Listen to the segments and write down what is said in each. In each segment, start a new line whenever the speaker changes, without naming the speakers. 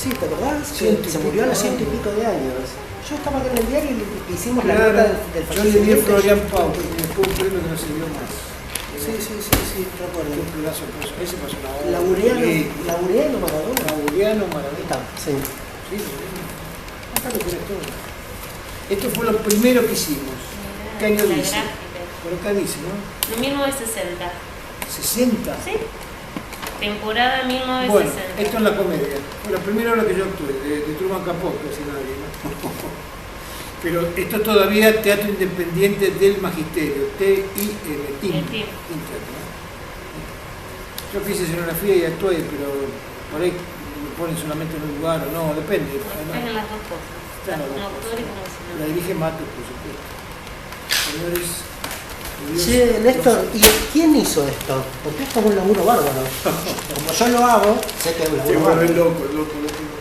Sí, ¿te acordás?
Ciento y
Se murió a los
pico
100 y pico de años. Yo estaba acá en el diario y hicimos la
Claro,
nota del
yo le di a
fallecimiento.
Florian Pau, y después un premio que no se dio más.
Sí, recuerdo.
Qué pedazo de cosa. Ese pasó una hora.
Laureano Maradona.
Laureano
Ahí
Maradona.
está, sí.
Sí, acá lo tenés todo. Esto fue lo primero que hicimos. ¿Qué año
La
dice?
gráfica.
Por acá dice, ¿no?
De 1960.
60.
¿Sí? Temporada 1960.
Bueno, esto es la comedia. Fue la primera hora que yo actué, de Truman Capote, así nadie, ¿no? Pero esto es todavía teatro independiente del magisterio, TIM. ¿No? Yo hice escenografía y actué, pero por ahí me ponen solamente en un lugar o no, depende.
Están en las dos cosas.
Están las dos
Como actor y
cosas.
como
La
escenógrafo.
dirige Matos, por supuesto. Señores,
Sí, Néstor, ¿y quién hizo esto? Porque esto es un laburo bárbaro. Como yo lo hago, sé que es un
se
laburo
vuelve
bárbaro.
loco.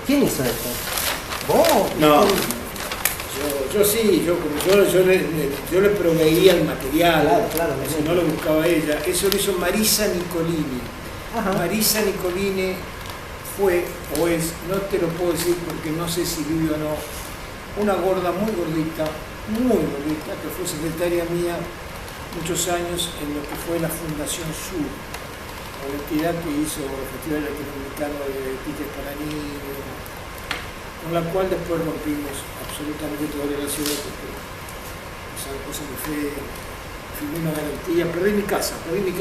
¿Quién hizo esto? ¿Vos?
No. Yo sí, yo le proveía el material,
Claro,
si no lo buscaba ella. Eso lo hizo Marisa Nicolini.
Ajá.
Marisa Nicolini fue, o es, no te lo puedo decir porque no sé si vive o no, una gorda muy gordita, que fue secretaria mía muchos años en lo que fue la Fundación Sur, la entidad que hizo el Festival Latinoamericano de Tickets para Niños, con la cual después rompimos absolutamente toda relación porque esa cosa muy fea, firmé una garantía, perdí mi casa por ella,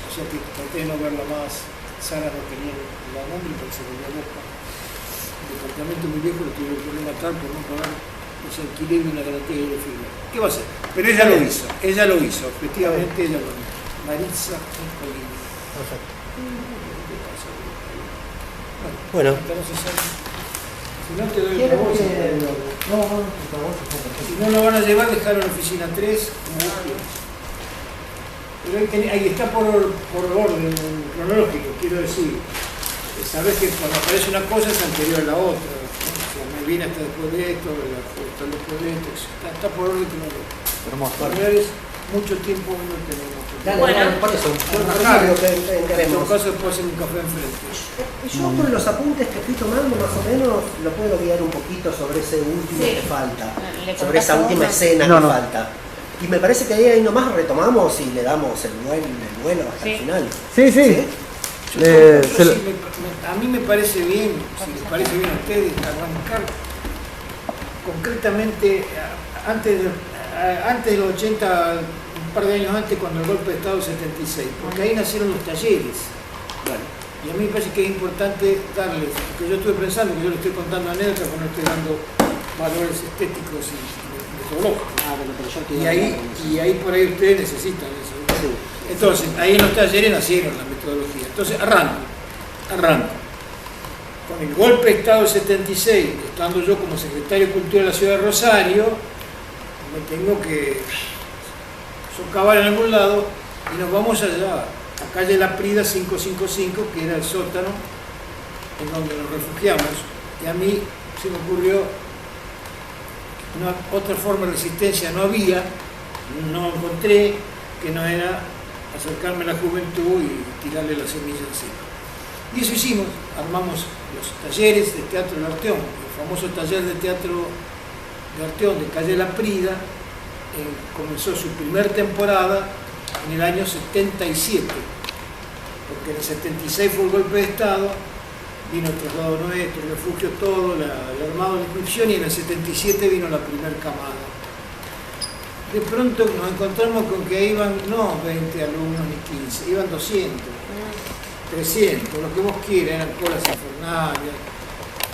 o sea que traté de no verla más. Sara no tenía la nombre porque se volvió loca. El departamento muy viejo lo tuvieron que matar por no pagar ese alquiler y una garantía que yo firmé. ¿Qué va a hacer? Pero ella lo hizo, efectivamente ella lo hizo. Marisa Nicolini.
Perfecto.
¿Qué pasa?
Bueno.
Entonces, si no te doy
¿Quiere
una bolsa,
que- No, por favor,
si no lo van a llevar, dejar en la oficina 3. Pero ahí está por orden cronológico, quiero decir. Sabes que cuando aparece una cosa es anterior a la otra. ¿No? O sea, me viene hasta después de esto, hasta después de esto. Está por orden cronológico.
Hermoso.
Señores, mucho tiempo no tenemos.
Dale,
Bueno.
por eso.
Bueno,
Por
claro,
eso que
en
queremos.
todo caso después hacen un café enfrente.
Yo por los apuntes que fui tomando más o menos lo puedo guiar un poquito sobre ese último
Sí.
que falta,
Le
sobre esa
contás
última
vos,
escena
No,
que
no.
falta. Y me parece que ahí nomás retomamos y le damos el vuelo hasta el
Sí.
final.
Sí, sí.
Yo a mí me parece bien, si les parece bien a ustedes, arrancar concretamente antes de los 80, un par de años antes, cuando el golpe de Estado del 76, porque ahí nacieron los talleres. Y a mí me parece que es importante darles, porque yo estuve pensando que yo le estoy contando anécdotas, pero no estoy dando valores estéticos y metodológicos. Y ahí por ahí ustedes necesitan eso.
Sí.
Entonces, ahí en los talleres nacieron las metodologías. Entonces, arranco. Con el golpe de Estado del 76, estando yo como secretario de Cultura de la Ciudad de Rosario, me tengo que socavar en algún lado y nos vamos allá, a calle La Prida 555, que era el sótano en donde nos refugiamos. Y a mí se me ocurrió, otra forma de resistencia no había, no encontré, que no era acercarme a la juventud y tirarle la semilla encima. Y eso hicimos, armamos los talleres de teatro de Arteón, el famoso taller de teatro de Arteón de calle La Prida, comenzó su primer temporada en el año 77, porque en el 76 fue el golpe de Estado, vino el traslado nuestro, el refugio, todo, el armado de inscripción, y en el 77 vino la primera camada. De pronto nos encontramos con que iban no 20 alumnos ni 15, iban 200, 300, lo que vos quieras, eran colas infernales.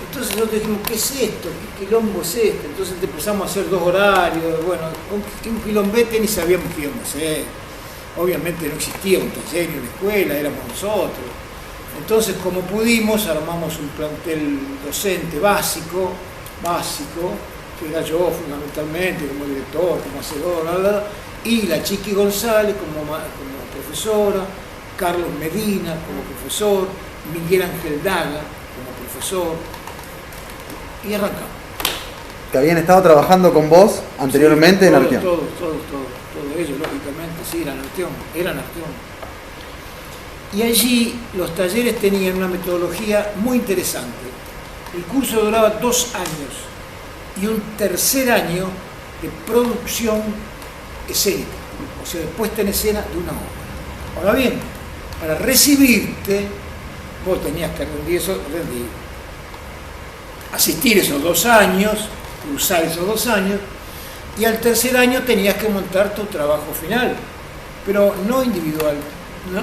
Entonces nosotros dijimos, ¿qué es esto? ¿Qué quilombo es esto? Entonces empezamos a hacer 2 horarios, bueno, un quilombete ni sabíamos qué íbamos a hacer. Obviamente no existía un taller ni una escuela, éramos nosotros. Entonces, como pudimos, armamos un plantel docente básico, que era yo fundamentalmente, como director, como hacedor, y la Chiqui González como profesora, Carlos Medina como profesor, Miguel Ángel Daga como profesor, y arrancamos.
Que habían estado trabajando con vos anteriormente en Arteón.
Todo ello, lógicamente, sí, eran Arteón. Y allí los talleres tenían una metodología muy interesante. El curso duraba 2 años y un tercer año de producción escénica, o sea, de puesta en escena de una obra. Ahora bien, para recibirte, vos tenías que asistir esos 2 años, cursar esos 2 años, y al tercer año tenías que montar tu trabajo final, pero no individual, ¿no?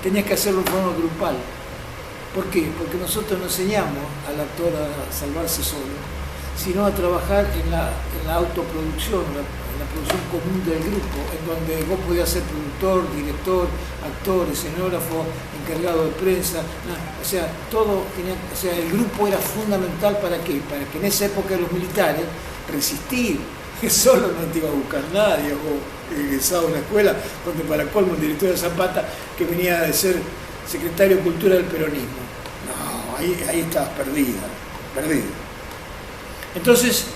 Tenías que hacerlo en forma grupal. ¿Por qué? Porque nosotros no enseñamos al actor a salvarse solo, sino a trabajar en la autoproducción, en la producción común del grupo, en donde vos podías ser productor, director, actor, escenógrafo, encargado de prensa, o sea, el grupo era fundamental. ¿Para qué? Para que en esa época de los militares resistir, que solo no te iba a buscar nadie, o egresado a una escuela donde para colmo el director de Zapata, que venía de ser secretario de Cultura del peronismo. No, ahí estabas perdido. Entonces,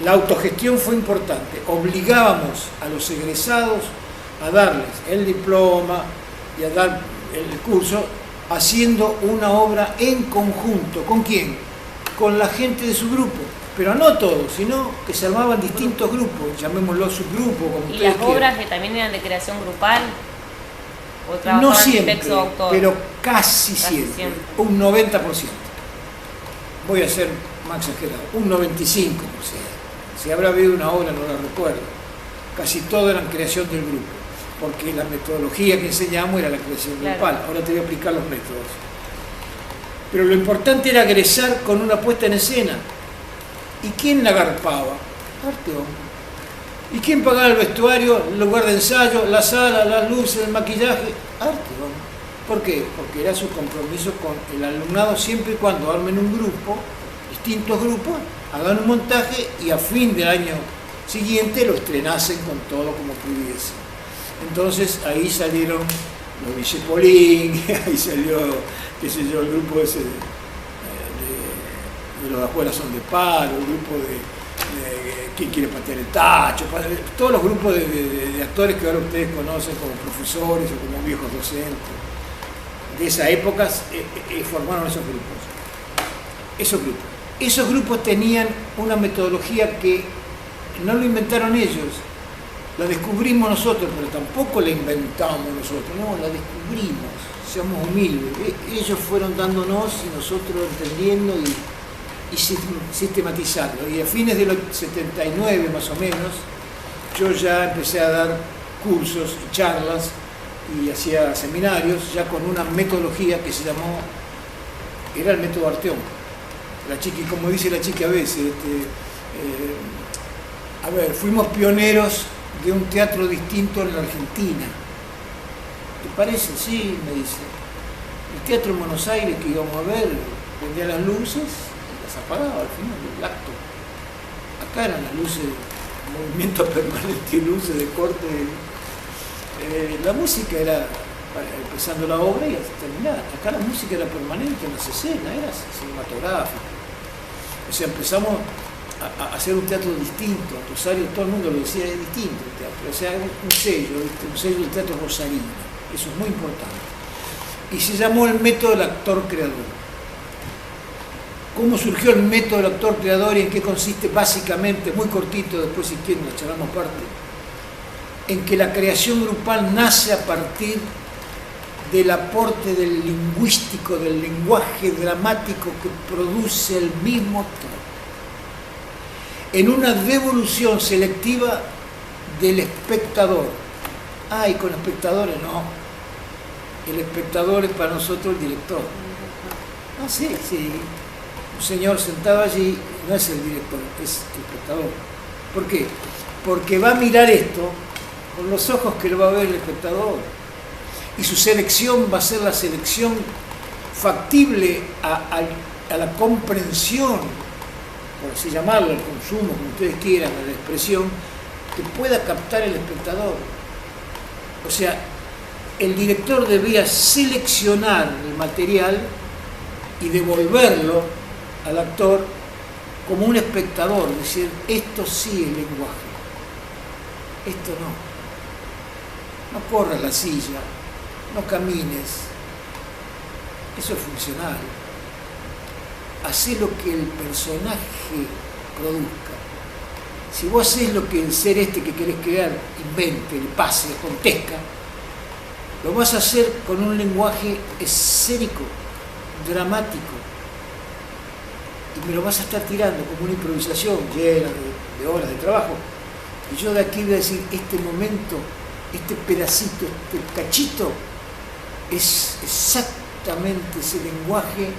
la autogestión fue importante. Obligábamos a los egresados a darles el diploma y a dar el curso haciendo una obra en conjunto. ¿Con quién? Con la gente de su grupo. Pero no todos, sino que se armaban distintos grupos, llamémoslo subgrupos, como
¿Y
ustedes
las obras
quieran.
que también eran de creación grupal? ¿O
No
trabajaban
siempre,
texto autor?
pero casi siempre, un 90%. Voy a ser más exagerado, un 95%. Si habrá habido una obra, no la recuerdo. Casi todo eran creación del grupo, porque la metodología que enseñamos era la creación grupal. Ahora te voy a explicar los métodos. Pero lo importante era egresar con una puesta en escena. ¿Y quién la agarpaba? Arteón. ¿Y quién pagaba el vestuario, el lugar de ensayo, la sala, las luces, el maquillaje? Arteón. ¿Por qué? Porque era su compromiso con el alumnado siempre y cuando armen un grupo, distintos grupos, hagan un montaje y a fin del año siguiente lo estrenasen con todo como pudiese. Entonces ahí salieron los Villepolín, ahí salió, qué sé yo, el grupo ese de los de afuera son de palo, el grupo de ¿Quién quiere patear el tacho? Todos los grupos de actores que ahora ustedes conocen como profesores o como viejos docentes de esa época formaron esos grupos. Esos grupos tenían una metodología que no lo inventaron ellos, la descubrimos nosotros, pero tampoco la inventamos nosotros, no, la descubrimos, seamos humildes. Ellos fueron dándonos y nosotros entendiendo y sistematizando. Y a fines de los 79 más o menos, yo ya empecé a dar cursos y charlas y hacía seminarios ya con una metodología que se llamó, era el método Arteón. La chiqui, como dice la chiqui a veces, fuimos pioneros de un teatro distinto en la Argentina. ¿Te parece? Sí, me dice. El teatro en Buenos Aires que íbamos a ver, prendía las luces y las apagaba al final del acto. Acá eran las luces, movimiento permanente y luces de corte. La música era empezando la obra y hasta terminar. Acá la música era permanente en las escenas, era cinematográfica. O sea, empezamos a hacer un teatro distinto. Rosario, todo el mundo lo decía, es distinto el teatro. O sea, un sello del teatro rosarino. Eso es muy importante. Y se llamó el método del actor creador. ¿Cómo surgió el método del actor creador y en qué consiste? Básicamente, muy cortito, después si quieren la charlamos aparte, en que la creación grupal nace a partir del aporte del lingüístico, del lenguaje dramático que produce el mismo actor, en una devolución selectiva del espectador. Y con espectadores no. El espectador es para nosotros el director. Sí. Un señor sentado allí no es el director, es el espectador. ¿Por qué? Porque va a mirar esto con los ojos que lo va a ver el espectador. Y su selección va a ser la selección factible a la comprensión, por así llamarlo, al consumo, como ustedes quieran, a la expresión, que pueda captar el espectador. O sea, el director debía seleccionar el material y devolverlo al actor como un espectador, decir, esto sí es lenguaje, esto no. No corras la silla, no camines, eso es funcional. hacé lo que el personaje produzca. Si vos hacés lo que el ser este que querés crear invente, le pase, acontezca, lo vas a hacer con un lenguaje escénico, dramático, y me lo vas a estar tirando como una improvisación llena de horas de trabajo. Y yo de aquí voy a decir, este momento, este pedacito, este cachito, es exactamente ese lenguaje,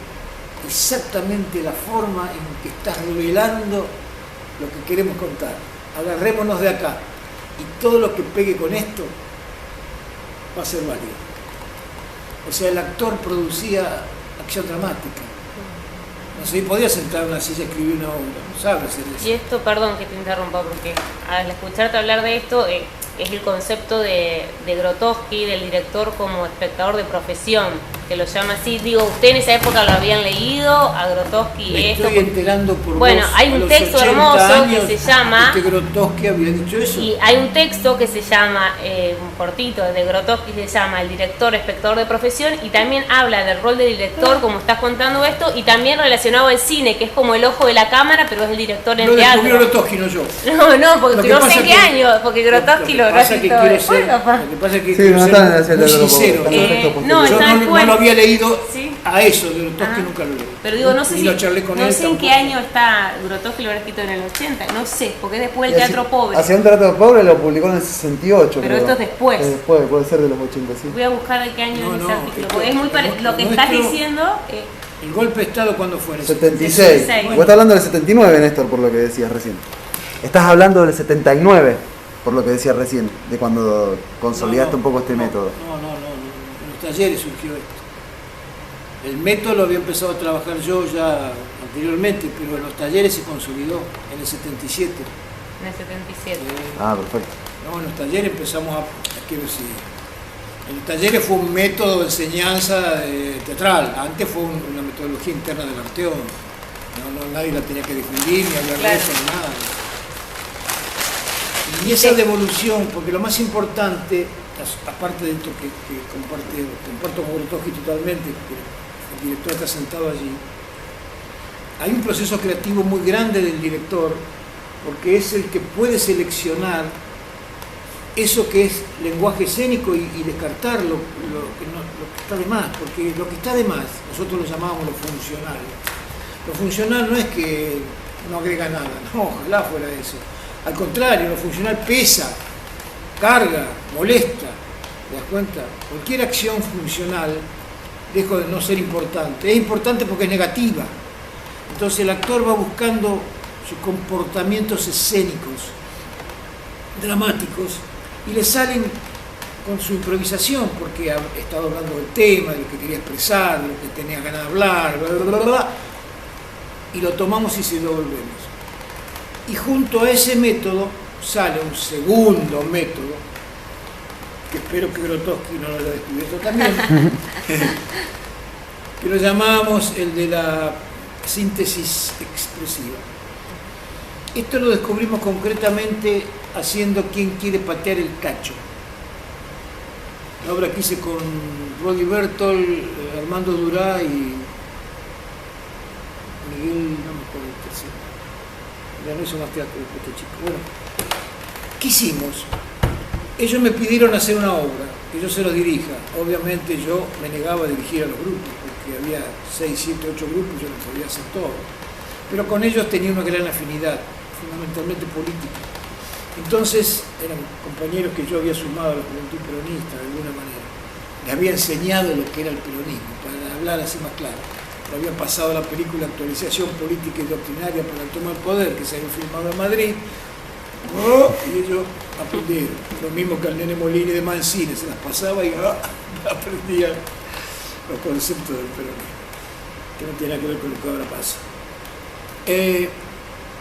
exactamente la forma en que estás revelando lo que queremos contar. Agarrémonos de acá, y todo lo que pegue con esto va a ser válido. O sea, el actor producía acción dramática. No sé, podía sentar en una silla y escribir una obra, no sabe hacer eso.
Y esto, perdón que te interrumpa, porque al escucharte hablar de esto, es el concepto de Grotowski, del director como espectador de profesión, que lo llama así. Digo, ¿usted en esa época lo habían leído a Grotowski?
Me
esto?
estoy enterando por
Bueno,
vos,
hay
a
un
los
texto
80
hermoso
años,
que se llama...
que Grotowski había dicho eso.
Y hay un texto que se llama, un cortito de Grotowski, se llama El director espectador de profesión, y también habla del rol de director, como estás contando esto, y también relacionado al cine, que es como el ojo de la cámara, pero es el director en
Lo
teatro.
descubrió Grotowski, no yo.
No, porque
Lo que
no
pasa
sé en qué
que-
año, porque Grotowski lo habrá
pasa que
escrito
quiero
después,
ser,
capaz.
lo que pasa es que
Sí,
quiero
no
ser
está en ese
muy
libro,
sincero.
está en el texto
no,
posterior.
Yo
está
no
después.
lo había leído
Sí.
a eso de Grotowski,
Ah.
nunca lo leí.
Pero digo, no sé
Ni
si,
lo charlé con
no
él
sé en qué
tampoco.
año está Grotowski, lo habrá escrito en el 80, no sé, porque es después
Y
del
así-
Teatro Pobre.
Hacia un teatro pobre lo publicó en el 68.
Pero
creo.
esto es después.
Después, puede ser de los 80, sí.
Voy a buscar de qué año
No,
es
no,
ese artículo,
esto-
porque es muy lo que estás
nuestro-
diciendo...
¿El golpe de Estado cuándo fue? En el
76.
76.
Vos estás hablando del 79, Néstor, por lo que decías recién. Estás hablando del 79, por lo que decías recién, de cuando consolidaste un poco este método.
No, en los talleres surgió esto. El método lo había empezado a trabajar yo ya anteriormente, pero en los talleres se consolidó en el 77.
En el 77.
Ah, perfecto.
No, en los talleres empezamos quiero decir, en los talleres fue un método de enseñanza teatral, antes fue una metodología interna del Arteón. Nadie la tenía que difundir, ni hablar
Claro.
de eso, ni nada. Y esa devolución, porque lo más importante, aparte de esto que comparto con Grotowski totalmente, que el director está sentado allí, hay un proceso creativo muy grande del director, porque es el que puede seleccionar eso que es lenguaje escénico y descartar lo que está de más, porque lo que está de más, nosotros lo llamábamos lo funcional. Lo funcional no es que no agrega nada, no, ojalá fuera eso. Al contrario, lo funcional pesa, carga, molesta, ¿te das cuenta? Cualquier acción funcional deja de no ser importante. Es importante porque es negativa. Entonces el actor va buscando sus comportamientos escénicos, dramáticos, y le salen con su improvisación, porque ha estado hablando del tema, de lo que quería expresar, de lo que tenía ganas de hablar, bla, bla, bla, bla, y lo tomamos y se lo volvemos. Y junto a ese método sale un segundo método, que espero que Grotowski no lo haya descubierto también, que lo llamamos el de la síntesis expresiva. Esto lo descubrimos concretamente haciendo Quien quiere patear el cacho. La obra que hice con Rodi Bertol, Armando Durá y Miguel, no me acuerdo el tercero. Ya no hizo más teatro este chico. Bueno, ¿qué hicimos? Ellos me pidieron hacer una obra, que yo se los dirija. Obviamente yo me negaba a dirigir a los grupos, porque había 6, 7, 8 grupos, yo no sabía hacer todo. Pero con ellos tenía una gran afinidad, fundamentalmente política. Entonces eran compañeros que yo había sumado a la juventud peronista de alguna manera. Les había enseñado lo que era el peronismo, para hablar así más claro. Le había pasado la película Actualización Política y Doctrinaria para el Toma del Poder, que se había filmado en Madrid. Y ellos aprendieron. Lo mismo que al nene Molini de Mancini, se las pasaba y aprendían los conceptos del peronismo, que no tiene nada que ver con lo que ahora pasa.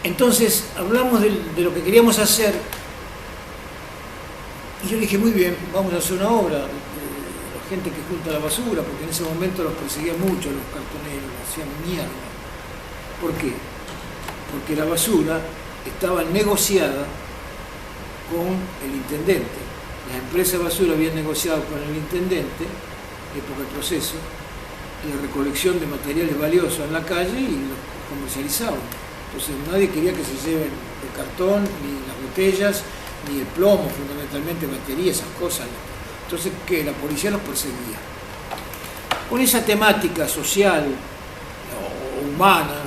Entonces hablamos de lo que queríamos hacer y yo dije, muy bien, vamos a hacer una obra de la gente que junta la basura, porque en ese momento los perseguía mucho los cartoneros, los hacían mierda. ¿Por qué? Porque la basura estaba negociada con el intendente. Las empresas de basura habían negociado con el intendente, época del proceso, la recolección de materiales valiosos en la calle y los comercializaban. Entonces nadie quería que se lleven el cartón, ni las botellas, ni el plomo, fundamentalmente batería, esas cosas. Entonces que la policía los perseguía. Con esa temática social o humana,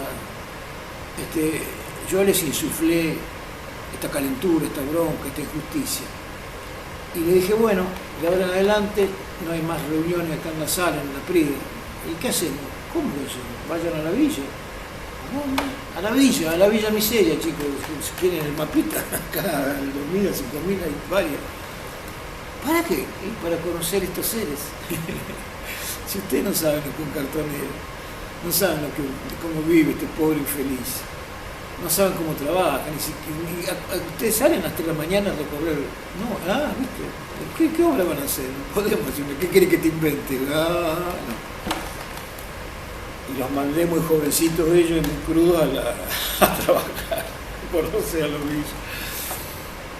yo les insuflé esta calentura, esta bronca, esta injusticia. Y le dije, bueno, de ahora en adelante no hay más reuniones acá en la sala, en la Prida. ¿Y qué hacemos? ¿Cómo que hacemos? Vayan a la villa. A la Villa Miseria, chicos, si quieren el mapita, acá el 2000, 5000 hay varias. ¿Para qué? Para conocer estos seres. Si ustedes no saben lo que es un cartonero, no saben cómo vive este pobre infeliz, no saben cómo trabaja, ustedes salen hasta la mañana a recorrer. No, ¿viste? ¿Qué obra van a hacer? No podemos decirle, ¿qué quiere que te invente? No. Y los mandé muy jovencitos ellos, muy crudos, a trabajar, por no sé, a los villos.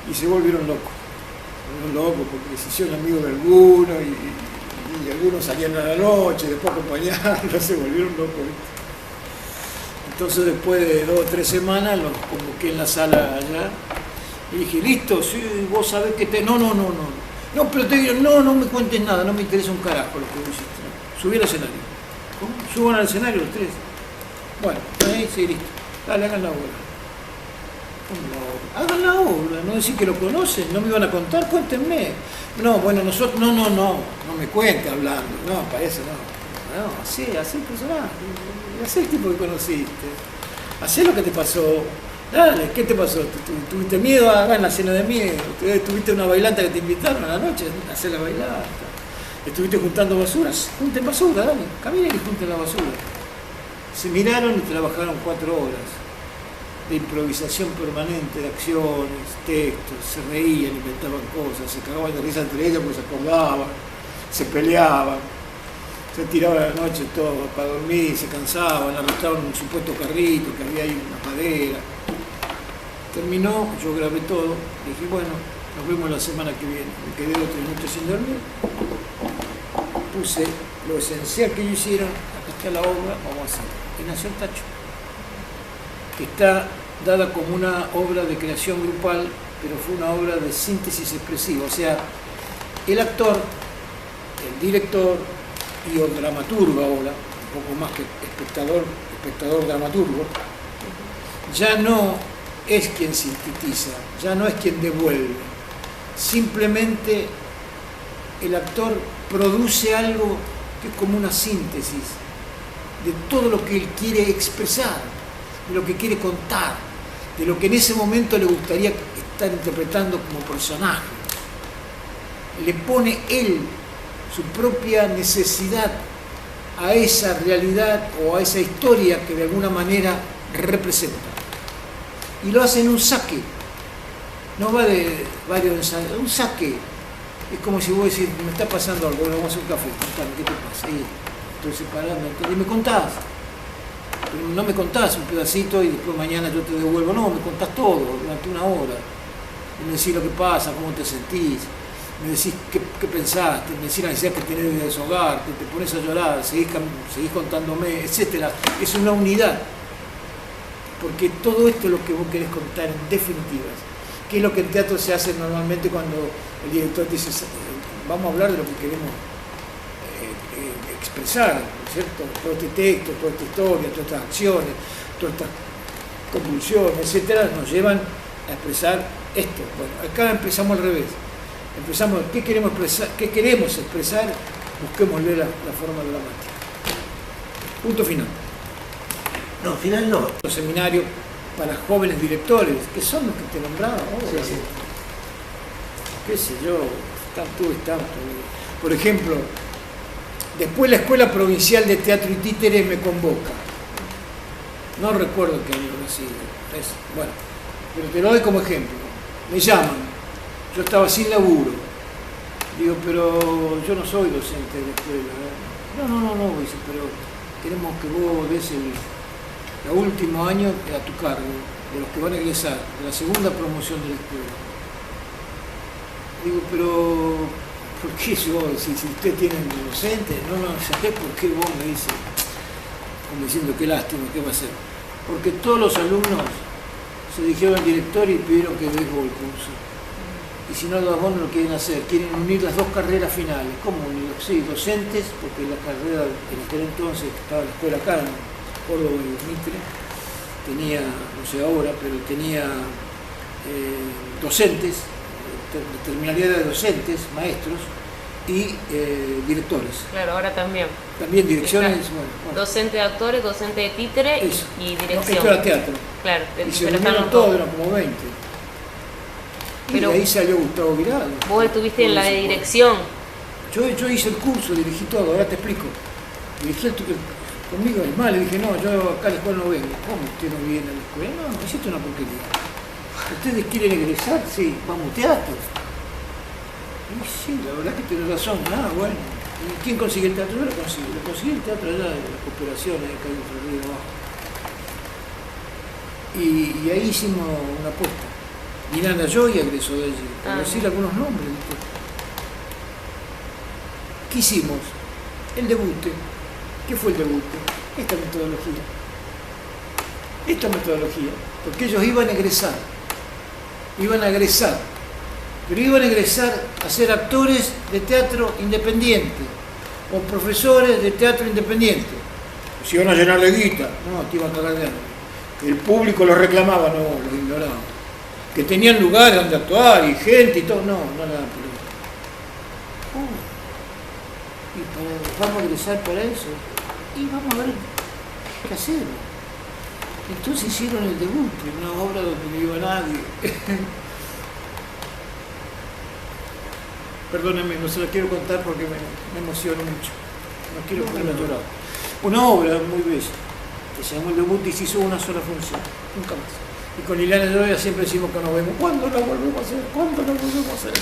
Y se volvieron locos. Porque se hicieron amigos de algunos y algunos salían a la noche, después acompañarlos, se volvieron locos, ¿viste? Entonces después de 2 o 3 semanas los convoqué en la sala allá y dije, listo, sí, vos sabés que te... No, pero te digo, no me cuentes nada, no me interesa un carajo lo que vos hiciste. No. Subí al escenario. ¿Cómo? Suban al escenario los 3. Bueno, ahí sí, listo. Dale, hagan la obra. Hagan la obra, no decir que lo conocen, no me iban a contar, cuéntenme. No, bueno, nosotros, no me cuente hablando, no, para eso no, así el personaje, así el tipo que conociste, así lo que te pasó, dale, ¿qué te pasó? ¿Tuviste miedo? Hagan la cena de miedo, ¿tuviste una bailanta que te invitaron a la noche a hacer la bailanta? ¿Estuviste juntando basuras? Junten basura, dale, caminen y junten la basura. Se miraron y trabajaron 4 horas. De improvisación permanente, de acciones, textos, se reían, inventaban cosas, se cagaban de risa entre ellos porque se acordaban, se peleaban, se tiraban a la noche todo para dormir, se cansaban, arrastraban un supuesto carrito que había ahí una madera. Terminó, yo grabé todo, dije, bueno, nos vemos la semana que viene. Me quedé 2 o 3 noches sin dormir, puse lo esencial que ellos hicieron, acá está la obra, vamos a hacer. Y nació el Tacho. Está dada como una obra de creación grupal, pero fue una obra de síntesis expresiva. O sea, el actor, el director y el dramaturgo ahora, un poco más que espectador dramaturgo, ya no es quien sintetiza, ya no es quien devuelve. Simplemente el actor produce algo que es como una síntesis de todo lo que él quiere expresar, de lo que quiere contar, de lo que en ese momento le gustaría estar interpretando como personaje. Le pone él su propia necesidad a esa realidad o a esa historia que de alguna manera representa. Y lo hace en un saque. No va de varios ensayos, un saque. Es como si vos decís, me está pasando algo, vamos a hacer un café, contame, ¿qué te pasa? Y estoy separando, y me contás. Pero no me contás un pedacito y después mañana yo te devuelvo, no, me contás todo durante 1 hora. Y me decís lo que pasa, cómo te sentís, me decís qué pensaste, me decís la necesidad que tenés de desahogarte, te pones a llorar, seguís contándome, etc. Es una unidad. Porque todo esto es lo que vos querés contar en definitiva. ¿Qué es lo que en teatro se hace normalmente cuando el director te dice, vamos a hablar de lo que queremos expresar, ¿no es cierto? Todo este texto, toda esta historia, todas estas acciones, todas estas convulsiones, etcétera, nos llevan a expresar esto. Bueno, acá empezamos al revés. Empezamos, ¿qué queremos expresar? Busquémosle la forma dramática. Punto final.
No, final no.
Los seminarios para jóvenes directores, que son los que te nombraba ahora.
Sí.
Qué sé yo, tanto. Por ejemplo, después la Escuela Provincial de Teatro y Títeres me convoca. No recuerdo qué año ha sido. Bueno, pero te lo doy como ejemplo. Me llaman. Yo estaba sin laburo. Digo, pero yo no soy docente de la escuela. No, dice, pero queremos que vos des el último año a tu cargo, de los que van a egresar, de la segunda promoción de la escuela. Digo, pero ¿por qué yo, si usted tiene un docente, no sé por qué vos me dices, como diciendo qué lástima, qué va a hacer? Porque todos los alumnos se dirigieron al director y pidieron que dejo el curso. Y si no, vos no lo quieren hacer, quieren unir las dos carreras finales. ¿Cómo unir? Sí, docentes, porque la carrera en aquel entonces, estaba la escuela acá en Córdoba y Mitre, tenía, no sé ahora, pero tenía docentes, terminalidad de docentes, maestros y directores.
Claro, ahora también.
También direcciones,
Claro.
bueno.
Docente de actores, docente de títere
Eso.
y
No,
dirección.
esto era teatro.
Claro,
Y se
pero están
reunieron
los
todos,
dos.
eran como 20.
Pero-
y de ahí salió Gustavo Virado.
Vos estuviste en la de dirección.
Yo hice el curso, dirigí todo, ahora te explico. Dirigí conmigo, es más, le dije, no, yo acá a la escuela no vengo. ¿Cómo usted no viene a la escuela? No, me hiciste una porquería. ¿Ustedes quieren egresar? Sí, vamos, teatro. Y sí, la verdad que tenés razón. Ah, bueno. ¿Y quién consigue el teatro? Yo lo conseguí el teatro allá de las cooperaciones, acá en Entre Ríos abajo. Y ahí hicimos una apuesta. Miranda Joya egresó de allí, por
Ah.
decir algunos nombres. ¿viste? ¿Qué hicimos? El debute. ¿Qué fue el debute? Esta metodología. Porque ellos iban a egresar. Pero iban a egresar a ser actores de teatro independiente o profesores de teatro independiente. Si iban a llenar de guita, no, te iban a cagar de hambre. El público los reclamaba, no, los ignoraban. Que tenían lugares donde actuar y gente y todo, no le daban pelota. Vamos a egresar para eso y vamos a ver qué hacemos. Entonces hicieron el debut, una obra donde no iba nadie. Perdónenme, no se la quiero contar porque me emociono mucho. No quiero ponerme a llorar. Una obra muy bella, que se llamó El Debut y se hizo una sola función, nunca más. Y con Liliana Lloria siempre decimos que nos vemos. ¿Cuándo nos volvemos a hacer?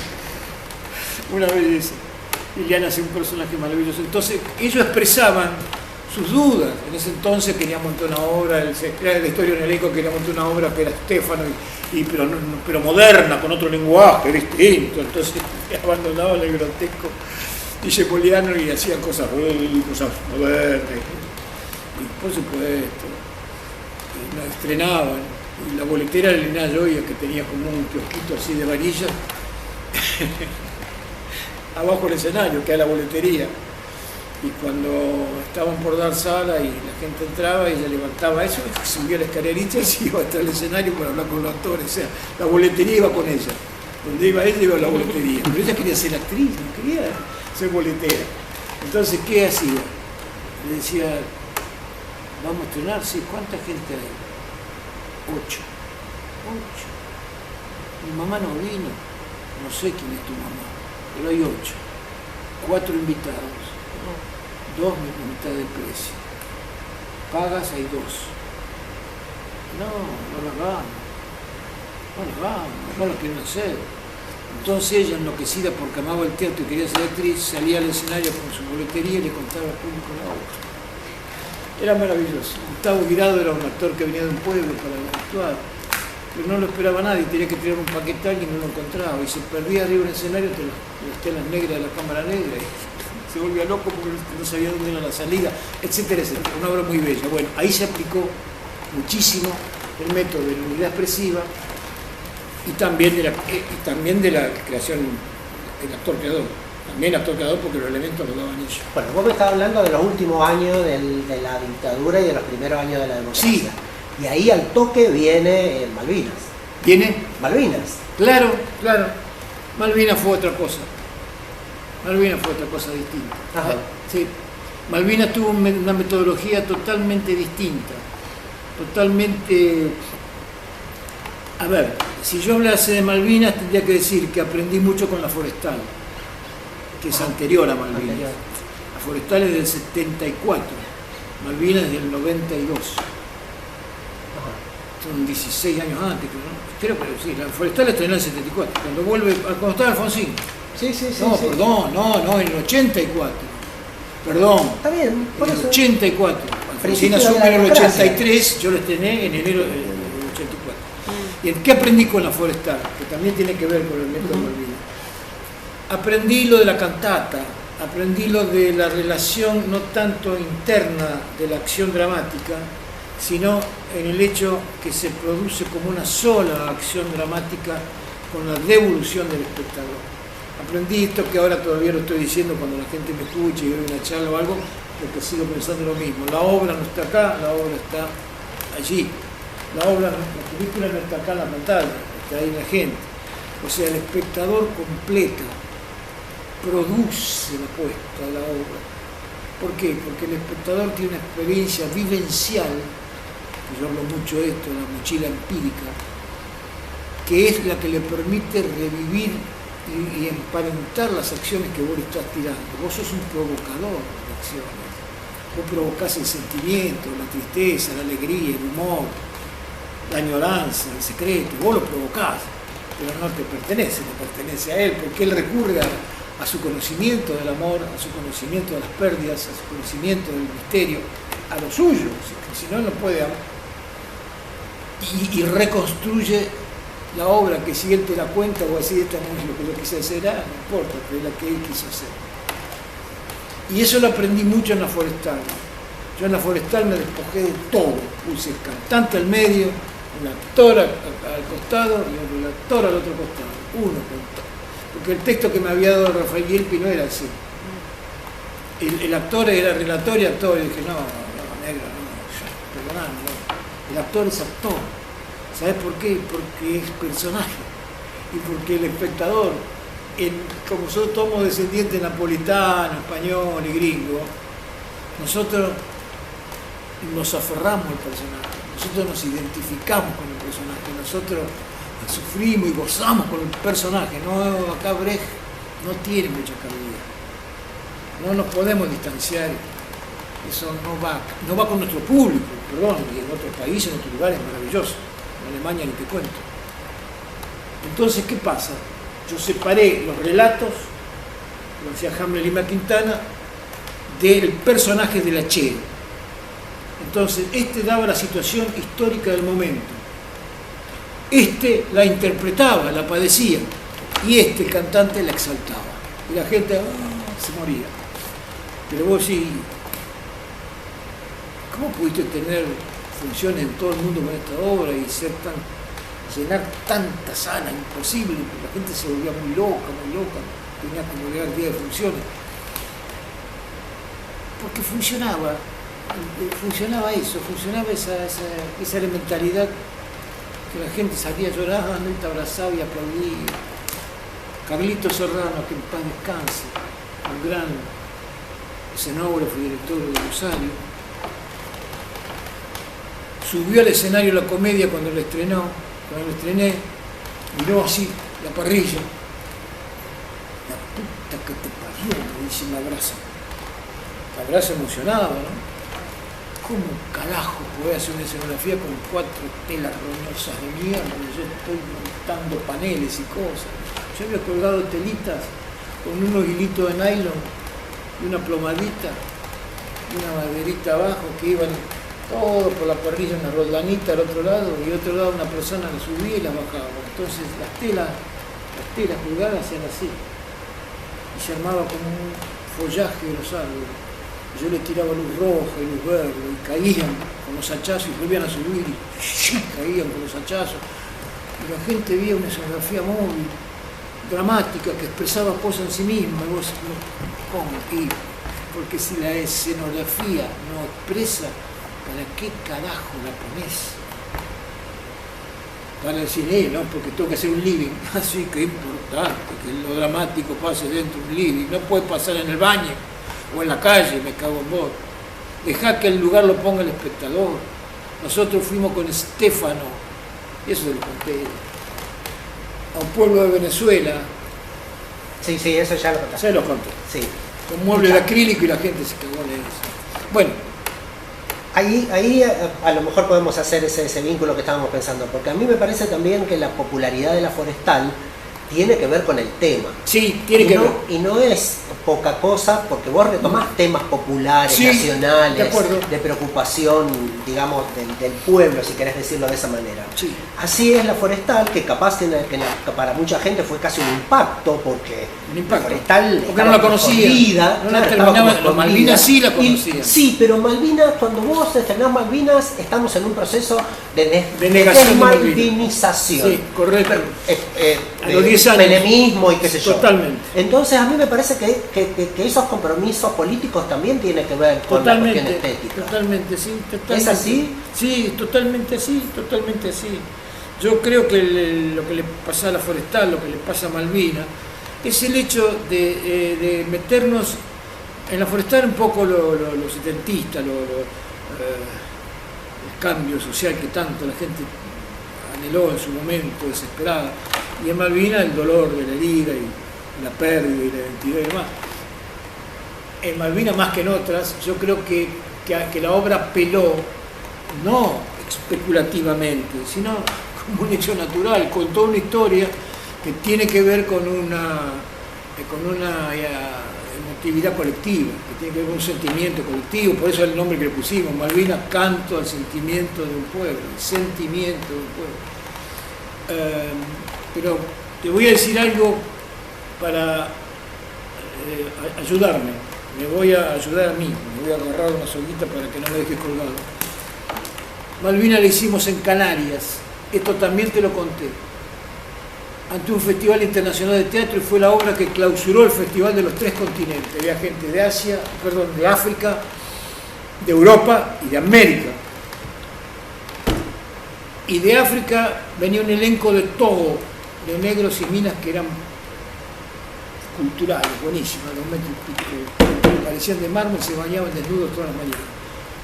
Una vez Liliana hace un personaje maravilloso. Entonces, ellos expresaban sus dudas. En ese entonces quería montar una obra, la historia en el eco quería montar una obra que era Stefano, pero moderna, con otro lenguaje distinto. Entonces abandonaban el grotesco discepoliano y hacían cosas modernas. Y por supuesto, la estrenaban. Y la boletera de Liliana Joya, que tenía como un kiosquito así de varillas, abajo del escenario, que era la boletería. Y cuando estaban por dar sala y la gente entraba, ella levantaba eso, subía la escalerita y se iba hasta el escenario para hablar con los actores. O sea, la boletería iba con ella. Donde iba ella, iba la boletería. Pero ella quería ser actriz, no quería ser boletera. Entonces, ¿qué hacía? Le decía, vamos a estrenar, sí, ¿cuánta gente hay? 8. Mi mamá no vino, no sé quién es tu mamá, pero hay 8. 4 invitados, 2 mitad del precio. Pagas, hay 2. No lo quieren hacer. Entonces ella, enloquecida porque amaba el teatro y quería ser actriz, salía al escenario con su boletería y le contaba al público la obra. Era maravilloso. Gustavo Virado era un actor que venía de un pueblo para actuar, pero no lo esperaba nadie, tenía que tirar un paquetal y no lo encontraba, y se perdía arriba del escenario entre las telas negras de la cámara negra, y se volvía loco porque no sabía dónde era la salida, etcétera, etcétera. Una obra muy bella. Bueno, ahí se aplicó muchísimo el método de la unidad expresiva y también de la creación del actor-creador. También actor-creador porque los elementos lo daban ellos.
Bueno, vos me estabas hablando de los últimos años de la dictadura y de los primeros años de la democracia.
Sí.
Y ahí al toque viene Malvinas.
¿Viene?
Malvinas.
Claro. Malvinas fue otra cosa. Distinta.
Ajá.
Sí. Malvinas tuvo una metodología totalmente distinta. Totalmente... A ver, si yo hablase de Malvinas tendría que decir que aprendí mucho con la Forestal, que es anterior a Malvinas.
Anterior.
La Forestal es del 74, Malvinas es del 92. Son 16 años antes, creo que sí, la Forestal estrenó en el 74, cuando estaba Alfonsín.
Sí.
No,
sí.
perdón, en el 84. Perdón,
Está bien, por
en el
eso.
84. Alfonsín
Principio de
asume
la
en el
democracia.
83, yo lo estrené en enero del 84. ¿Y en qué aprendí con la Forestal? Que también tiene que ver con el método Malvinas. aprendí lo de la cantata, aprendí lo de la relación no tanto interna de la acción dramática, sino en el hecho que se produce como una sola acción dramática con la devolución del espectador. Aprendí esto que ahora todavía lo estoy diciendo cuando la gente me escucha y ve una charla o algo, porque sigo pensando lo mismo. La obra no está acá, la obra está allí. La película no está acá en la pantalla, está ahí la gente. O sea, el espectador completa, produce la puesta de la obra. ¿Por qué? Porque el espectador tiene una experiencia vivencial, que yo hablo mucho de esto, la mochila empírica, que es la que le permite revivir y emparentar las acciones que vos le estás tirando. Vos sos un provocador de acciones. Vos provocás el sentimiento, la tristeza, la alegría, el humor, la añoranza, el secreto. Vos lo provocás, pero no te pertenece, le pertenece a él, porque él recurre a su conocimiento del amor, a su conocimiento de las pérdidas, a su conocimiento del misterio, a lo suyo, si no, no puede amar. Y reconstruye la obra, que si él te la cuenta o así, esta no es lo que yo quise hacer, no importa, pero es la que él quiso hacer. Y eso lo aprendí mucho en La Forestal. Yo en La Forestal me despojé de todo, puse el cantante al medio, un actor al costado y un actor al otro costado, uno con todo. Porque el texto que me había dado Rafael Yelpi no era así. El actor era relator y actor, y dije, no, negro, no, perdóname, no. El actor es actor. ¿Sabes por qué? Porque es personaje. Y porque el espectador, como nosotros somos descendientes napolitano, español y gringo, nosotros nos aferramos al personaje, nosotros nos identificamos con el personaje, nosotros sufrimos y gozamos con el personaje. No, acá Brecht no tiene mucha cabida. No nos podemos distanciar. Eso no va con nuestro público, perdón, y en otros países, en otros lugares maravillosos. En Alemania ni te cuento. Entonces, ¿qué pasa? Yo separé los relatos, lo hacía Hamlet Lima Quintana, del personaje de la Che. Entonces, este daba la situación histórica del momento. Este la interpretaba, la padecía, y el cantante la exaltaba. Y la gente se moría. Pero vos sí, ¿cómo pudiste tener funciones en todo el mundo con esta obra y llenar tantas salas? Imposible, porque la gente se volvía muy loca, tenía como llegar 10 funciones. Porque funcionaba eso, funcionaba esa elementalidad, que la gente salía llorando y te abrazaba y aplaudía. Carlito Serrano, que en paz descanse, un gran escenógrafo y director de Rosario, subió al escenario la comedia cuando lo estrené, miró así la parrilla, la puta que te parió, me dice, me abraza emocionado, ¿no? ¿Cómo carajo podés hacer una escenografía con 4 telas roñosas de mierda? Yo estoy montando paneles y cosas. Yo había colgado telitas con unos hilitos de nylon y una plomadita y una maderita abajo que iban todo por la parrilla, una roldanita al otro lado, y al otro lado una persona la subía y la bajaba. Entonces las telas colgadas hacían así, y se armaba como un follaje de los árboles. Yo le tiraba luz roja y luz verde, y caían con los hachazos y volvían a subir, y caían con los hachazos. Y la gente veía una escenografía móvil, dramática, que expresaba cosas en sí misma. Y vos, ¿cómo? Porque si la escenografía no expresa, ¿para qué carajo la ponés? Para decir, no, porque tengo que hacer un living. Así que es importante que lo dramático pase dentro de un living. No puede pasar en el baño o en la calle, me cago en vos. Dejá que el lugar lo ponga el espectador. Nosotros fuimos con Stefano, y eso se lo conté, a un pueblo de Venezuela.
Sí, eso ya lo conté.
Se lo conté.
Sí.
Con mueble de acrílico y la gente se cagó en eso. Bueno.
Ahí a lo mejor podemos hacer ese vínculo que estábamos pensando, porque a mí me parece también que la popularidad de La Forestal tiene que ver con el tema.
Sí, tiene que ver.
Y no es poca cosa, porque vos retomás temas populares,
Sí,
nacionales,
de acuerdo.
de preocupación, digamos, del pueblo, si querés decirlo de esa manera.
Sí.
Así es la forestal, que capaz que para mucha gente fue casi un impacto, porque
Un impacto.
la forestal
Porque no la conocía.
escondida,
No la
claro,
terminaba-
estaba como
los
escondida.
Malvinas sí la
Y-
conocían.
sí, pero Malvinas, cuando vos estrenás Malvinas, estamos en un proceso de
negación de Malvinas.
desmalvinización.
Sí, correcto. A
De
los 10 años.
menemismo y qué sé yo.
Totalmente.
Entonces a mí me parece que esos compromisos políticos también tienen que ver con la cuestión estética.
Totalmente, sí. Totalmente.
¿Es así?
Sí, totalmente así, totalmente así. Yo creo que lo que le pasa a la forestal, lo que le pasa a Malvinas, es el hecho de meternos en la forestal un poco lo setentista, el cambio social que tanto la gente anheló en su momento, desesperada, y en Malvinas el dolor de la herida y la pérdida y la identidad y demás. En Malvinas más que en otras, yo creo que la obra apeló, no especulativamente, sino como un hecho natural, contó una historia que tiene que ver con una emotividad colectiva, que tiene que ver con un sentimiento colectivo, por eso el nombre que le pusimos, Malvinas, canto al sentimiento de un pueblo, el sentimiento de un pueblo. Pero te voy a decir algo para ayudarme, me voy a ayudar a mí, me voy a agarrar una soguita para que no me dejes colgado. Malvinas la hicimos en Canarias, esto también te lo conté, ante un festival internacional de teatro, y fue la obra que clausuró el festival de los 3 continentes. Había gente de de África, de Europa y de América. Y de África venía un elenco de todo, de negros y minas que eran culturales, buenísimas, 2 metros y pico, parecían de mármol, se bañaban desnudos todas las mañanas,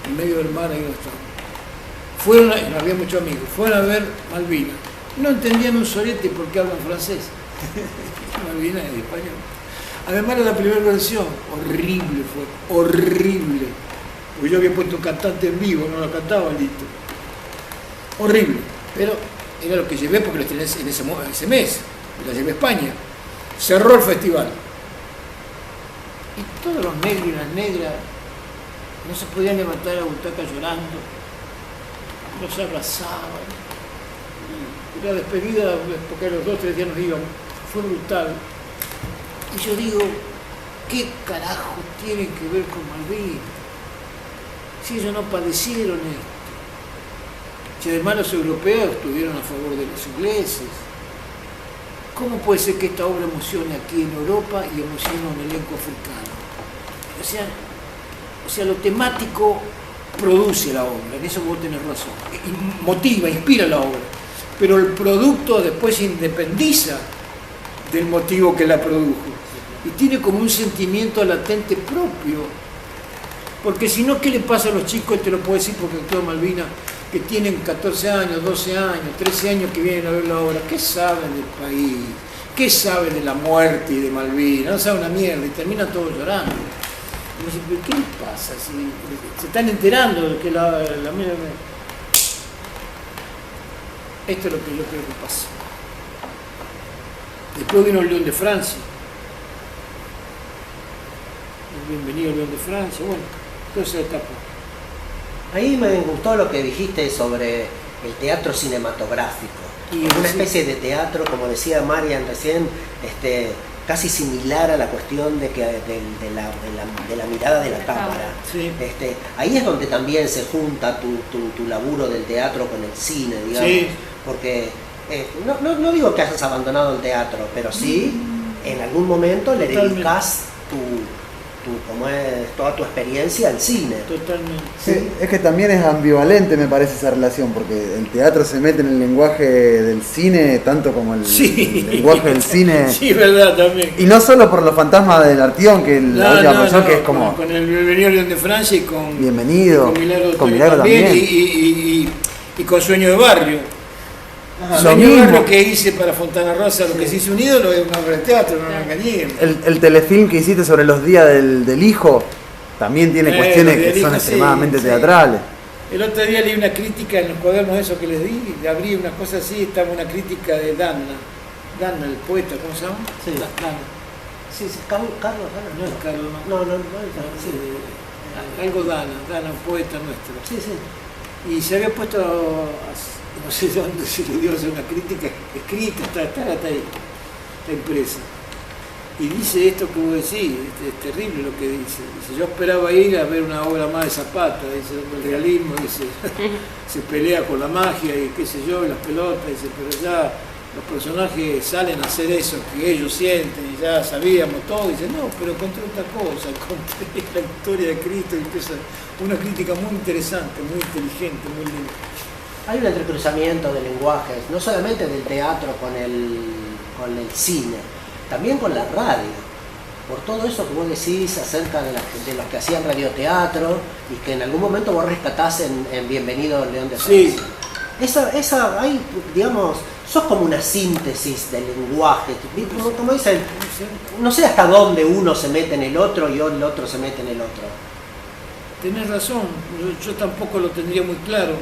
en medio del mar, ahí donde estaban. No había muchos amigos, fueron a ver Malvinas. No entendían un sorete porque hablan francés. Malvinas en español. Además era la primera versión, horrible fue, horrible. Porque yo había puesto un cantante en vivo, no lo cantaba listo. Horrible, pero era lo que llevé porque lo tenía en ese mes, la llevé a España. Cerró el festival. Y todos los negros y las negras no se podían levantar a la butaca llorando, los abrazaban. Y la despedida, porque a los 2 o 3 días nos íbamos, fue brutal. Y yo digo, ¿qué carajo tiene que ver con Malvinas? Si ellos no padecieron esto. Si además los europeos estuvieron a favor de los ingleses. ¿Cómo puede ser que esta obra emocione aquí en Europa y emocione a un elenco africano? O sea, lo temático produce la obra, en eso vos tenés razón. Motiva, inspira la obra. Pero el producto después se independiza del motivo que la produjo. Y tiene como un sentimiento latente propio. Porque si no, ¿qué le pasa a los chicos? Te lo puedo decir porque actúa Malvinas, que tienen 14 años, 12 años, 13 años que vienen a ver la obra. ¿Qué saben del país? ¿Qué saben de la muerte y de Malvinas? No saben una mierda y terminan todos llorando. Y me dicen, ¿pero qué les pasa? Si se están enterando de que la mierda... Esto es lo que yo creo que pasa. Después vino el León de Francia. Bienvenido al León de Francia. Bueno, toda esa etapa.
Ahí me gustó lo que dijiste sobre el teatro cinematográfico.
Y
una
sí,
especie de teatro, como decía Marian recién, casi similar a la cuestión de la mirada de la cámara.
Sí.
Ahí es donde también se junta tu laburo del teatro con el cine, digamos.
Sí.
Porque no digo que hayas abandonado el teatro, pero sí en algún momento le
Totalmente.
dedicas como es toda tu experiencia al cine.
Totalmente.
Sí, es que también es ambivalente, me parece, esa relación, porque el teatro se mete en el lenguaje del cine, tanto como el lenguaje del cine.
Sí, verdad, también.
Y no solo por los fantasmas del Artión, que la última versión, que es como
Con el Bienvenido al León de Francia y con...
bienvenido,
con Milagro también. Y con Sueño de Barrio.
Ajá.
Lo
Sueño de
mismo.
Barrio que hice para Fontana Rosa, lo que se hizo un ídolo, es una obra de teatro, no nos engañemos.
el telefilm que hiciste sobre los días del hijo, también tiene cuestiones
los días
que
del
son
hijo,
extremadamente
sí.
teatrales.
El otro día leí una crítica en los cuadernos esos que les di, y abrí una cosa así, estaba una crítica de Danna, el poeta, ¿cómo se llama?
Sí.
Danna.
Sí, sí, Carlos Dana.
No es Carlos,
No, sí.
Algo Dana, un poeta nuestro.
Sí, sí.
Y se había puesto, no sé dónde se le dio una crítica escrita, está ahí, está impresa. Y dice esto que vos decís, es terrible lo que dice. Dice, yo esperaba ir a ver una obra más de Zapata, dice, el realismo, dice, se pelea con la magia y qué sé yo, y las pelotas, dice, pero ya los personajes salen a hacer eso que ellos sienten y ya sabíamos todo. Dice, no, pero encontré otra cosa, encontré la historia de Cristo y empieza una crítica muy interesante, muy inteligente, muy linda.
Hay un entrecruzamiento de lenguajes, no solamente del teatro con el cine, también con la radio. Por todo eso que vos decís acerca de los que hacían radioteatro y que en algún momento vos rescatás en Bienvenido León de Francia.
Sí.
Esa hay, digamos, sos como una síntesis del lenguaje. Como dicen, no sé hasta dónde uno se mete en el otro y el otro se mete en el otro.
Tenés razón, yo tampoco lo tendría muy claro.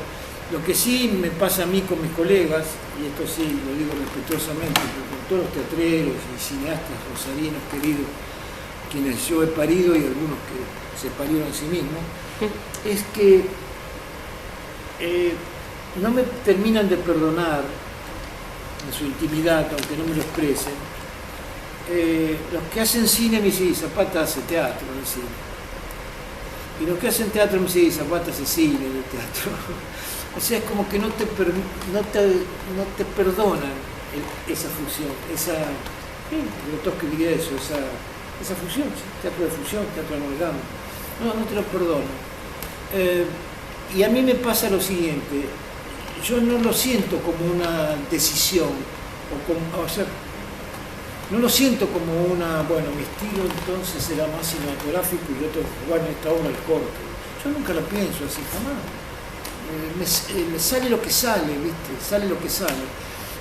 Lo que sí me pasa a mí con mis colegas, y esto sí lo digo respetuosamente, con todos los teatreros y cineastas rosarinos queridos, quienes yo he parido y algunos que se parieron a sí mismos, es que no me terminan de perdonar en su intimidad, aunque no me lo expresen, los que hacen cine me dicen, Zapata hace teatro en el cine. Y los que hacen teatro me dicen, Zapata hace cine en el teatro. O sea, es como que no te perdonan esa fusión, Grotowski diría eso, esa fusión, teatro de fusión, teatro de amalgama. No te lo perdonan. Y a mí me pasa lo siguiente, yo no lo siento como una decisión, no lo siento como mi estilo entonces será más cinematográfico y yo tengo que jugar en esta obra el corte. Yo nunca lo pienso así, jamás. Me sale lo que sale, ¿viste? Sale lo que sale.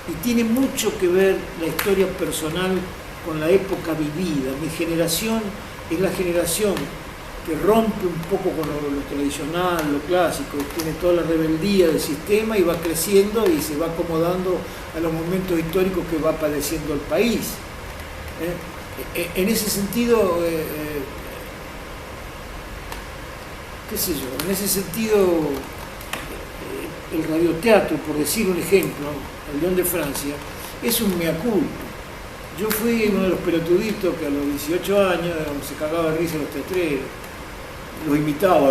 Y tiene mucho que ver la historia personal con la época vivida. Mi generación es la generación que rompe un poco con lo tradicional, lo clásico, tiene toda la rebeldía del sistema y va creciendo y se va acomodando a los momentos históricos que va padeciendo el país. En ese sentido, qué sé yo, en ese sentido, el radioteatro, por decir un ejemplo, el León de Francia, es un mea culpa. Yo fui uno de los pelotuditos que a los 18 años se cagaba de risa a los teatreros. Los imitaba,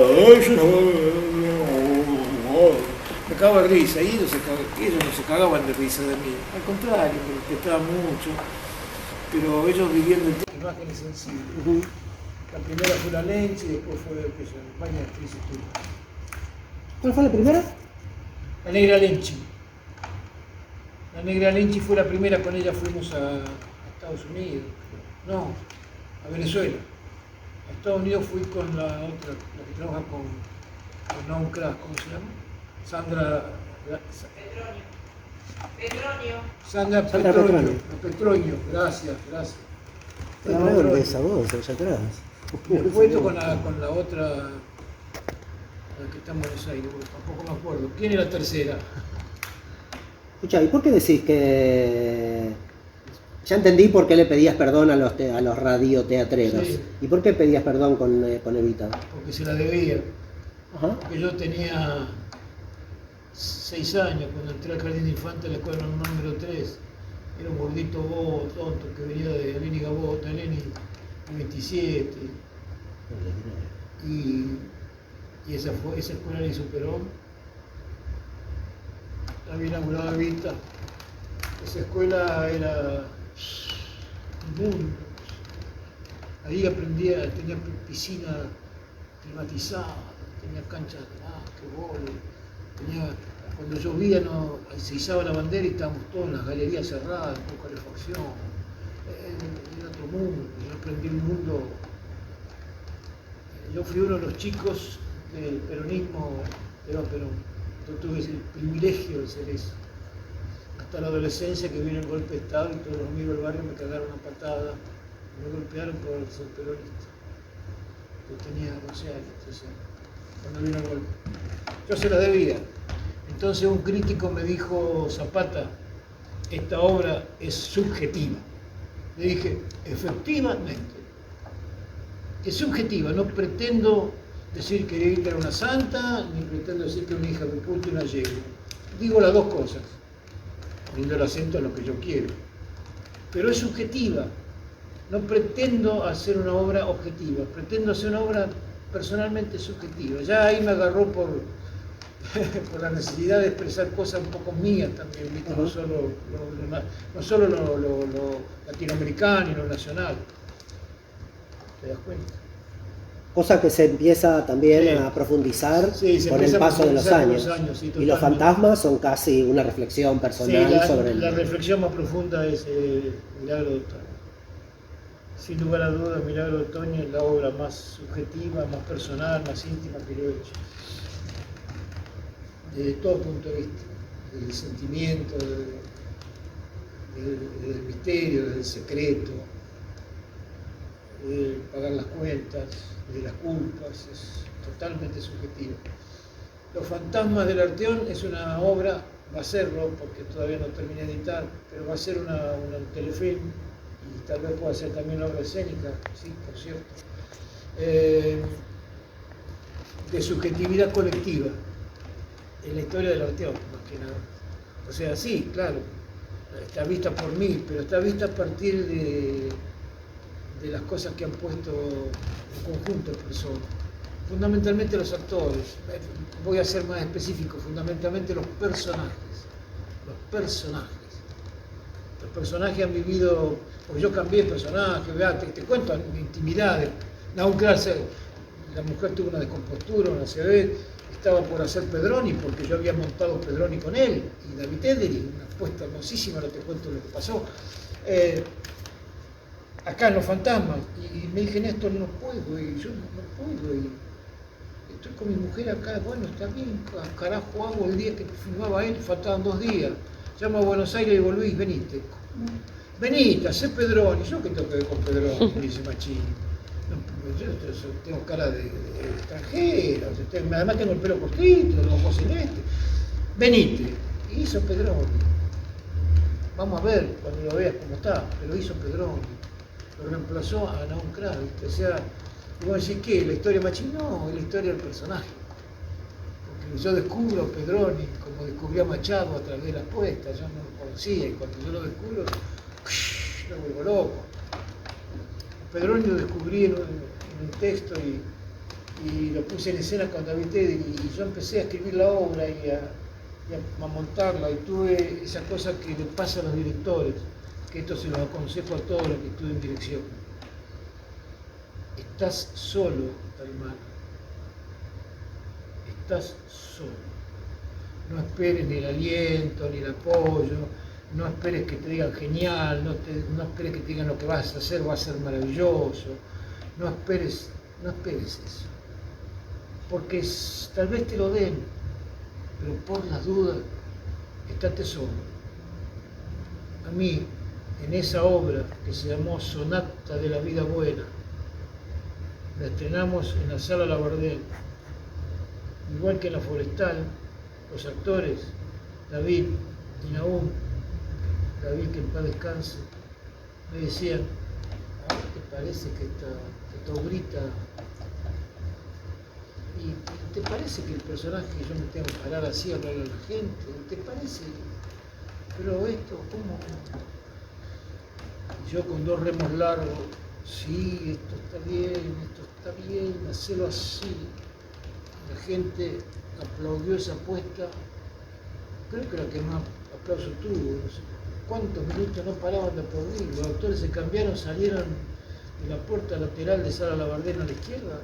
me cagaba de risa, y ellos no se cagaban de risa de mí. Al contrario, me respetaban mucho, pero ellos vivían del teatro imágenes sensibles. La primera fue la Lenche y después fue España actriz estuvo.
¿Cuál fue la primera?
La Negra Lenchi. La Negra Lenchi fue la primera, con ella fuimos a Estados Unidos. No, a Venezuela. A Estados Unidos fui con la otra, la que trabaja con Noam Crash, ¿cómo se llama? Sandra Petronio, gracias.
De esa voz, allá atrás.
Después con la otra, la que está en Buenos Aires, tampoco me acuerdo. ¿Quién es la tercera?
Escucha, ¿y por qué decís que...? Ya entendí por qué le pedías perdón a los radioteatreros.
Sí.
¿Y por qué pedías perdón con Evita?
Porque se la debía.
Ajá.
Porque yo tenía 6 años cuando entré al jardín de infantes de la escuela número 3. Era un gordito bobo, tonto, que venía de Eleni Gabota, Eleni 27. Y esa escuela ni superó. La había inaugurado Evita. Esa escuela era un mundo. Ahí aprendía, tenía piscina climatizada, tenía canchas de básquetbol, cuando llovía se izaba la bandera y estábamos todos en las galerías cerradas, con calefacción. Era otro mundo, yo aprendí un mundo. Yo fui uno de los chicos del peronismo, Perón. Yo tuve el privilegio de ser eso. Hasta la adolescencia que vino el golpe de Estado y todos los amigos del barrio me cagaron a patada, me golpearon por ser peronista. Yo tenía 12 años, cuando vino el golpe. Yo se la debía. Entonces un crítico me dijo, Zapata, esta obra es subjetiva. Le dije, efectivamente. Es subjetiva, no pretendo decir que Evita era una santa, ni pretendo decir que una hija de puta y una yegua. Digo las dos cosas, poniendo el acento en lo que yo quiero. Pero es subjetiva. No pretendo hacer una obra objetiva, pretendo hacer una obra personalmente subjetiva. Ya ahí me agarró por la necesidad de expresar cosas un poco mías también, ¿viste? No solo lo latinoamericano y lo nacional. ¿Te das cuenta?
Cosa que se empieza también
Sí.
a profundizar
Sí, se
con el
empieza a
paso de los
profundizar con
años.
los años, sí,
Y los
totalmente.
fantasmas son casi una reflexión
Sí,
personal sobre
la
el...
reflexión más profunda es Milagro de Otoño. Sin lugar a dudas, Milagro de Otoño es la obra más subjetiva, más personal, más íntima que yo he hecho. Desde todo punto de vista, desde el sentimiento, desde el misterio, desde el secreto, de pagar las cuentas, de las culpas, es totalmente subjetivo. Los fantasmas del Arteón es una obra, va a serlo, porque todavía no terminé de editar, pero va a ser un telefilm y tal vez pueda ser también una obra escénica, sí, por cierto, de subjetividad colectiva en la historia del Arteón, más que nada. O sea, sí, claro, está vista por mí, pero está vista a partir de las cosas que han puesto en conjunto personas. Fundamentalmente los actores, voy a ser más específico, fundamentalmente los personajes. Los personajes han vivido, porque yo cambié de personaje, te cuento intimidades. Naum Clark, la mujer tuvo una descompostura, una CB, estaba por hacer Pedroni, porque yo había montado Pedroni con él, y David Ederi, una apuesta hermosísima, ahora te cuento lo que pasó. Acá en Los Fantasmas, y me dije, Néstor, no puedo, y yo no puedo, y estoy con mi mujer acá, bueno, está bien, carajo hago el día que filmaba él, faltaban 2 días, llamo a Buenos Aires y volví, venite, hacé Pedroni, yo qué tengo que ver con Pedroni, me dice Machín, no, yo tengo cara de extranjero, además tengo el pelo cortito, los ojos celestes, venite, y hizo Pedroni, vamos a ver cuando lo veas cómo está, pero hizo Pedroni. Lo reemplazó a Naum Clark, o sea, y vos decís, ¿qué? ¿La historia de Machín? No, es la historia del personaje. Porque yo descubro a Pedroni, como descubrí a Machado a través de la apuesta, yo no lo conocía, y cuando yo lo descubro, lo vuelvo loco. Pedroni lo descubrí en un texto y lo puse en escena con David Ederi, y yo empecé a escribir la obra y a montarla, y tuve esa cosa que le pasa a los directores, que esto se lo aconsejo a todos los que estudien dirección. Estás solo, hermano. Estás solo. No esperes ni el aliento, ni el apoyo, no esperes que te digan genial, no esperes que te digan lo que vas a hacer va a ser maravilloso, no esperes eso. Porque tal vez te lo den, pero por las dudas, estate solo. A mí, en esa obra que se llamó Sonata de la Vida Buena, la estrenamos en la Sala Labardén, igual que en la Forestal, los actores, David y Naum, David que en paz descanse, me decían, ¿te parece que esta obrita, y te parece que el personaje que yo me tengo que parar así a hablarle a la gente? ¿Te parece? Pero esto, ¿cómo? Yo con 2 remos largos, sí, esto está bien, hacelo así. La gente aplaudió esa apuesta, creo que la que más aplauso tuvo, no sé cuántos minutos no paraban de aplaudir, los actores se cambiaron, salieron de la puerta lateral de Sala Labardén a la izquierda,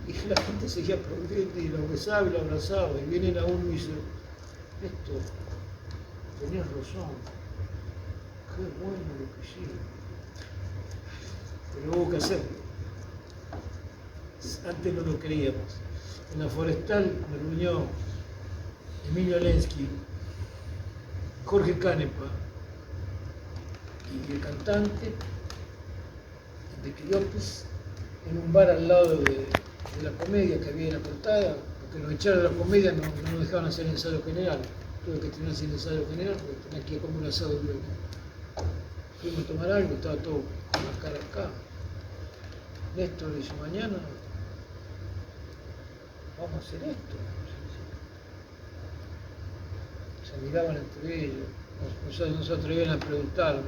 y la gente seguía aplaudiendo y lo besaba y lo abrazaba, y viene a uno y dice, esto, tenías razón, qué bueno lo que hicieron. Pero hubo que hacerlo. Antes no lo creíamos. En la Forestal me reunió Emilio Lensky, Jorge Canepa y el cantante de Quiriopes en un bar al lado de la Comedia que había en la portada, porque nos echaron de la Comedia, no nos dejaban hacer ensayo general. Tuve que tener sin ensayo general porque tenía que ir como un asado luego. fuimos a tomar algo, estaba todo con la cara acá. Néstor dice, mañana vamos a hacer esto. Se miraban entre ellos, no se atrevían a preguntarme,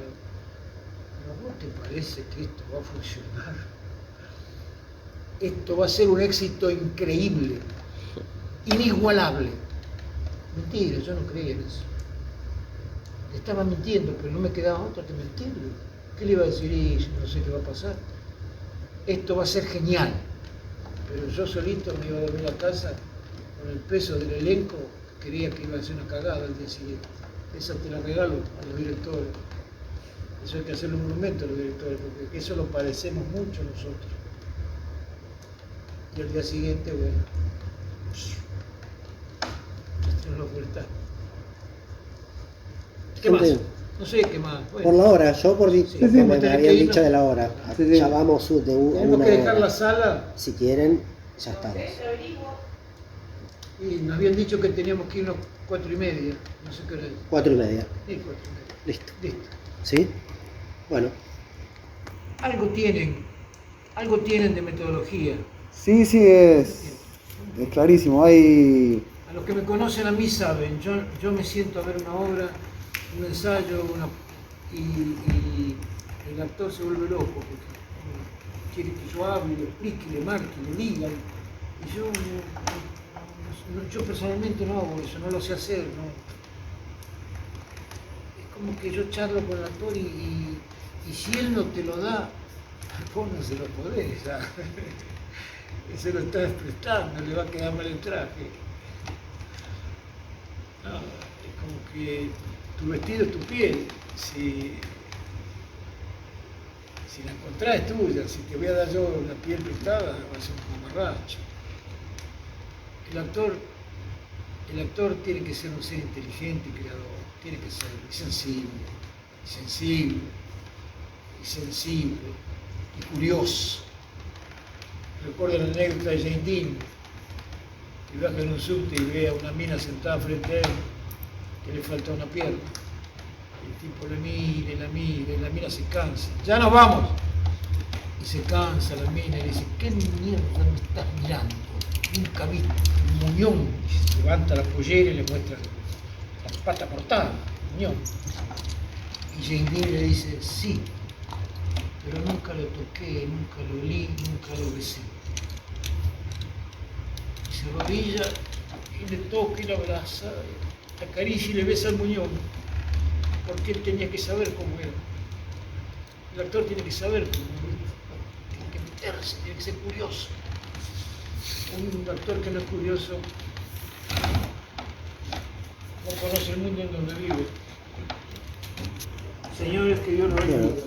¿pero vos te parece que esto va a funcionar? Esto va a ser un éxito increíble, inigualable. Mentira, yo no creía en eso. Le estaba mintiendo, pero no me quedaba otra que mentirle. ¿Qué le iba a decir? Y no sé qué va a pasar. Esto va a ser genial. Pero yo solito me iba a dormir a casa con el peso del elenco, creía que iba a ser una cagada el día siguiente. Esa te la regalo a los directores. Eso hay que hacerle un monumento a los directores, porque eso lo padecemos mucho nosotros. Y al día siguiente, bueno, esto no lo vuelta. ¿Qué más? No sé qué más. Bueno.
Por la hora, yo por
Sí,
me
tenés
habían
que
dicho de la hora.
Sí, sí.
Ya vamos de
Tenemos
una
que dejar
hora.
la sala.
Si quieren, ya estamos.
Y nos habían dicho que teníamos que irnos 4:30. No sé qué hora es.
4:30.
Sí, 4:30.
Listo.
Listo.
¿Sí? Bueno,
Algo tienen de metodología.
Sí, sí, es clarísimo. Hay...
A los que me conocen a mí saben, yo me siento a ver una obra, un ensayo, y el actor se vuelve loco, porque quiere que yo hable, le explique, le marque, le diga. Y yo personalmente no hago eso, no lo sé hacer. No. Es como que yo charlo con el actor y si él no te lo da, vos no se lo podés. ¿Sabes? Se lo estás prestando, le va a quedar mal el traje. No, es como que tu vestido es tu piel. Si la encontrás es tuya, si te voy a dar yo la piel prestada, va a ser un mamarracho. El actor tiene que ser un ser inteligente y creador, tiene que ser sensible y curioso. Recuerdo la anécdota de Jane Dean, que viaja en un subte y ve a una mina sentada frente a él, que le falta una pierna. El tipo le mira y la mina se cansa. ¡Ya nos vamos! Y se cansa la mina y dice, ¿qué mierda me estás mirando? Nunca vi un muñón. Y se levanta la pollera y le muestra la pata cortada, muñón. Y Jane Dean le dice, sí, pero nunca lo toqué, nunca lo olí, nunca lo besé. Y se arrodilla y le toca y lo abraza, le acaricia y le besa el muñón, porque él tenía que saber cómo era. El actor tiene que saber cómo era, tiene que meterse, tiene que ser curioso. Un actor que no es curioso no conoce el mundo en donde vive. Señores, que Dios los bendiga.